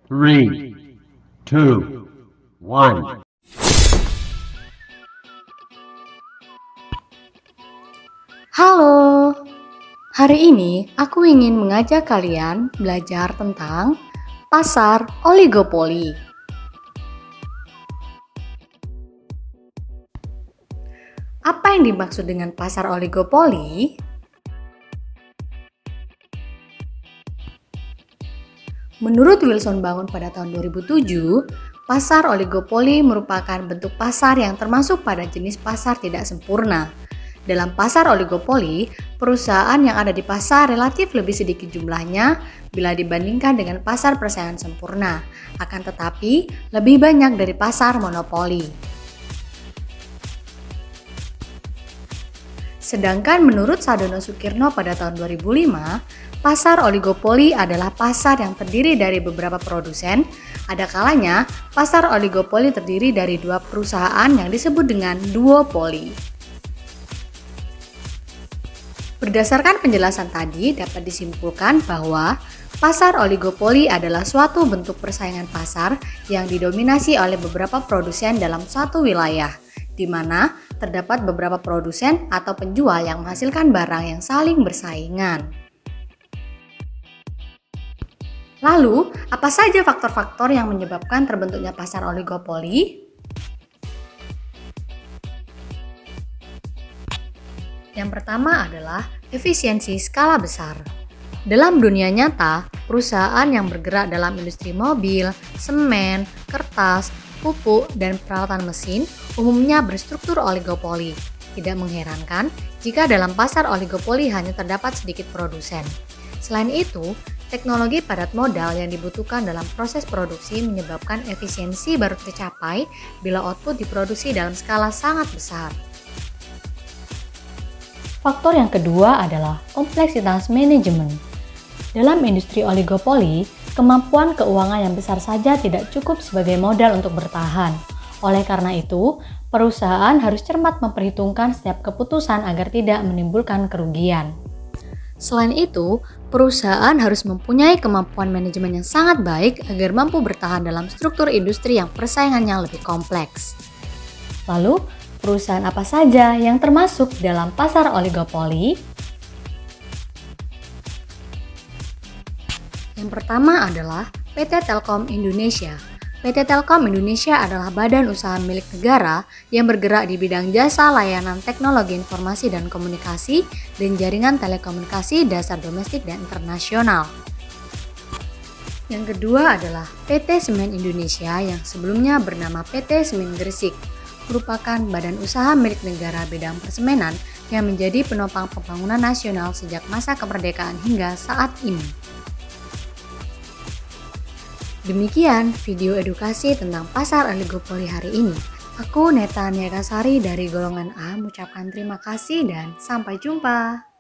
Three, two, one. Halo, hari ini aku ingin mengajak kalian belajar tentang pasar oligopoli. Apa yang dimaksud dengan pasar oligopoli? Menurut Wilson Bangun pada tahun 2007, pasar oligopoli merupakan bentuk pasar yang termasuk pada jenis pasar tidak sempurna. Dalam pasar oligopoli, perusahaan yang ada di pasar relatif lebih sedikit jumlahnya bila dibandingkan dengan pasar persaingan sempurna, akan tetapi lebih banyak dari pasar monopoli. Sedangkan menurut Sadono Sukirno pada tahun 2005, pasar oligopoli adalah pasar yang terdiri dari beberapa produsen. Ada kalanya pasar oligopoli terdiri dari dua perusahaan yang disebut dengan duopoli. Berdasarkan penjelasan tadi, dapat disimpulkan bahwa pasar oligopoli adalah suatu bentuk persaingan pasar yang didominasi oleh beberapa produsen dalam suatu wilayah, di mana terdapat beberapa produsen atau penjual yang menghasilkan barang yang saling bersaingan. Lalu, apa saja faktor-faktor yang menyebabkan terbentuknya pasar oligopoli? Yang pertama adalah efisiensi skala besar. Dalam dunia nyata, perusahaan yang bergerak dalam industri mobil, semen, kertas, pupuk, dan peralatan mesin umumnya berstruktur oligopoli. Tidak mengherankan jika dalam pasar oligopoli hanya terdapat sedikit produsen. Selain itu, teknologi padat modal yang dibutuhkan dalam proses produksi menyebabkan efisiensi baru tercapai bila output diproduksi dalam skala sangat besar. Faktor yang kedua adalah kompleksitas manajemen. Dalam industri oligopoli, kemampuan keuangan yang besar saja tidak cukup sebagai modal untuk bertahan. Oleh karena itu, perusahaan harus cermat memperhitungkan setiap keputusan agar tidak menimbulkan kerugian. Selain itu, perusahaan harus mempunyai kemampuan manajemen yang sangat baik agar mampu bertahan dalam struktur industri yang persaingannya lebih kompleks. Lalu, perusahaan apa saja yang termasuk dalam pasar oligopoli? Yang pertama adalah PT Telkom Indonesia. PT Telkom Indonesia adalah badan usaha milik negara yang bergerak di bidang jasa layanan teknologi informasi dan komunikasi dan jaringan telekomunikasi dasar domestik dan internasional. Yang kedua adalah PT Semen Indonesia yang sebelumnya bernama PT Semen Gresik, merupakan badan usaha milik negara bidang persemenan yang menjadi penopang pembangunan nasional sejak masa kemerdekaan hingga saat ini. Demikian video edukasi tentang pasar oligopoli hari ini. Aku Neta Niakasari dari golongan A mengucapkan terima kasih dan sampai jumpa.